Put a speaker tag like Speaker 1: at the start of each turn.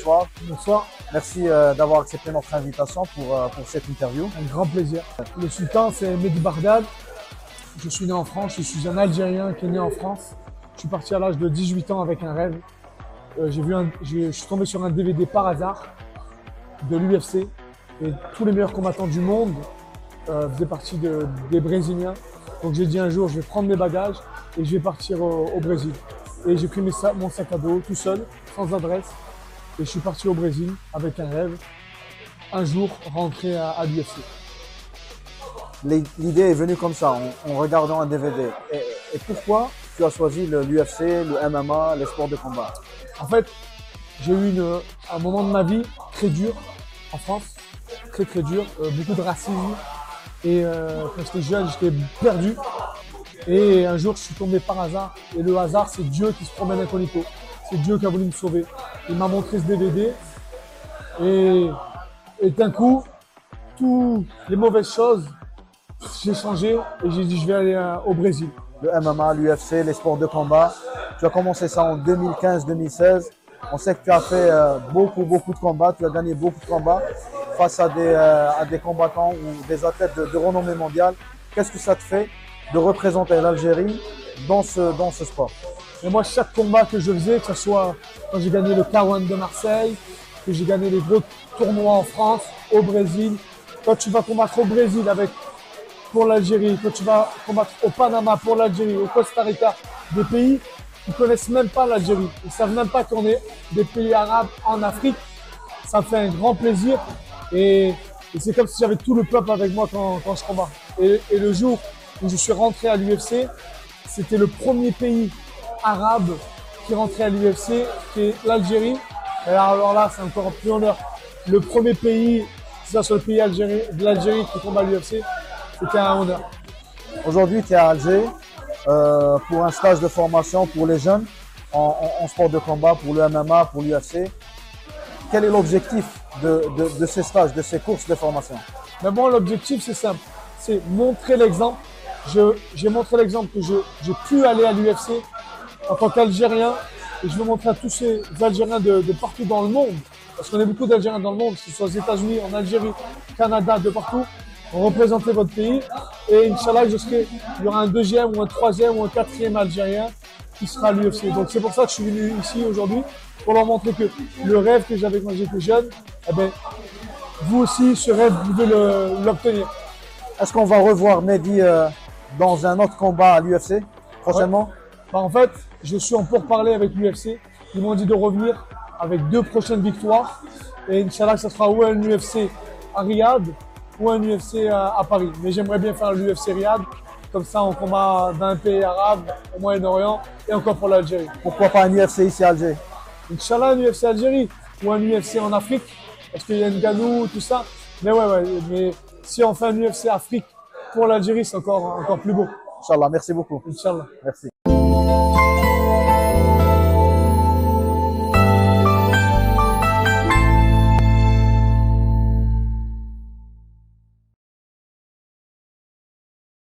Speaker 1: bonsoir.
Speaker 2: Bonsoir,
Speaker 1: Merci d'avoir accepté notre invitation pour cette interview.
Speaker 2: un grand plaisir. Le sultan, c'est Mehdi Bardad. Je suis né en France, je suis un Algérien qui est né en France. Je suis parti à l'âge de 18 ans avec un rêve. Je suis tombé sur un DVD par hasard de l'UFC et tous les meilleurs combattants du monde faisaient partie des Brésiliens. Donc j'ai dit un jour, je vais prendre mes bagages et je vais partir au Brésil. Et j'ai pris mon sac à dos tout seul, sans adresse. Et je suis parti au Brésil avec un rêve. Un jour, rentrer à l'UFC.
Speaker 1: L'idée est venue comme ça, en regardant un DVD. Et pourquoi tu as choisi l'UFC, le MMA, les sports de combat?
Speaker 2: En fait, j'ai eu un moment de ma vie très dur en France, très dur, beaucoup de racisme. Et quand j'étais jeune, j'étais perdu. Et un jour, je suis tombé par hasard. Et le hasard, c'est Dieu qui se promène incognito. C'est Dieu qui a voulu me sauver. Il m'a montré ce DVD. Et d'un coup, toutes les mauvaises choses, j'ai changé et j'ai dit je vais aller au Brésil.
Speaker 1: Le MMA, l'UFC, les sports de combat. Tu as commencé ça en 2015-2016. On sait que tu as fait beaucoup de combats. Tu as gagné beaucoup de combats face à des combattants ou des athlètes de renommée mondiale. Qu'est-ce que ça te fait de représenter l'Algérie dans ce sport?
Speaker 2: Et moi, chaque combat que je faisais, que ce soit quand j'ai gagné le K1 de Marseille, que j'ai gagné les gros tournois en France, au Brésil, quand tu vas combattre au Brésil pour l'Algérie, quand tu vas combattre au Panama pour l'Algérie, au Costa Rica, des pays qui ne connaissent même pas l'Algérie. Ils ne savent même pas qu'on est des pays arabes en Afrique. Ça me fait un grand plaisir et c'est comme si j'avais tout le peuple avec moi quand je combats. Et le jour où je suis rentré à l'UFC, c'était le premier pays arabe qui rentrait à l'UFC, qui est l'Algérie. Et alors là, c'est encore plus honneur. Le premier pays, c'est ça sur le pays de l'Algérie qui combat à l'UFC, c'était un honneur.
Speaker 1: Aujourd'hui, tu es à Alger pour un stage de formation pour les jeunes en sport de combat, pour le MMA, pour l'UFC. Quel est l'objectif de ces stages, de ces courses de formation?
Speaker 2: Mais bon, l'objectif, c'est simple. C'est montrer l'exemple. J'ai montré l'exemple que j'ai pu aller à l'UFC en tant qu'Algérien. Et je veux montrer à tous ces Algériens de partout dans le monde, parce qu'on est beaucoup d'Algériens dans le monde, que ce soit aux États-Unis, en Algérie, Canada, de partout, représenter votre pays. Et Inch'Allah, il y aura un deuxième ou un troisième ou un quatrième Algérien qui sera à l'UFC. Donc c'est pour ça que je suis venu ici aujourd'hui, pour leur montrer que le rêve que j'avais quand j'étais jeune, eh ben, vous aussi, ce rêve, vous devez l'obtenir.
Speaker 1: Est-ce qu'on va revoir Mehdi dans un autre combat à l'UFC prochainement?
Speaker 2: Bah, en fait, je suis en pourparlers avec l'UFC. Ils m'ont dit de revenir avec 2 prochaines victoires. Et Inch'Allah, ça sera ou un UFC à Riyad ou un UFC à Paris. Mais j'aimerais bien faire l'UFC Riyad. Comme ça, on combat dans un pays arabe, au Moyen-Orient et encore pour l'Algérie.
Speaker 1: Pourquoi pas un UFC ici à Alger?
Speaker 2: Inch'Allah, un UFC Algérie ou un UFC en Afrique. Parce qu'il y a Ngannou, tout ça. Mais ouais, mais si on fait un UFC Afrique pour l'Algérie, c'est encore plus beau.
Speaker 1: Inch'Allah, merci beaucoup.
Speaker 2: Inch'Allah.
Speaker 1: Merci.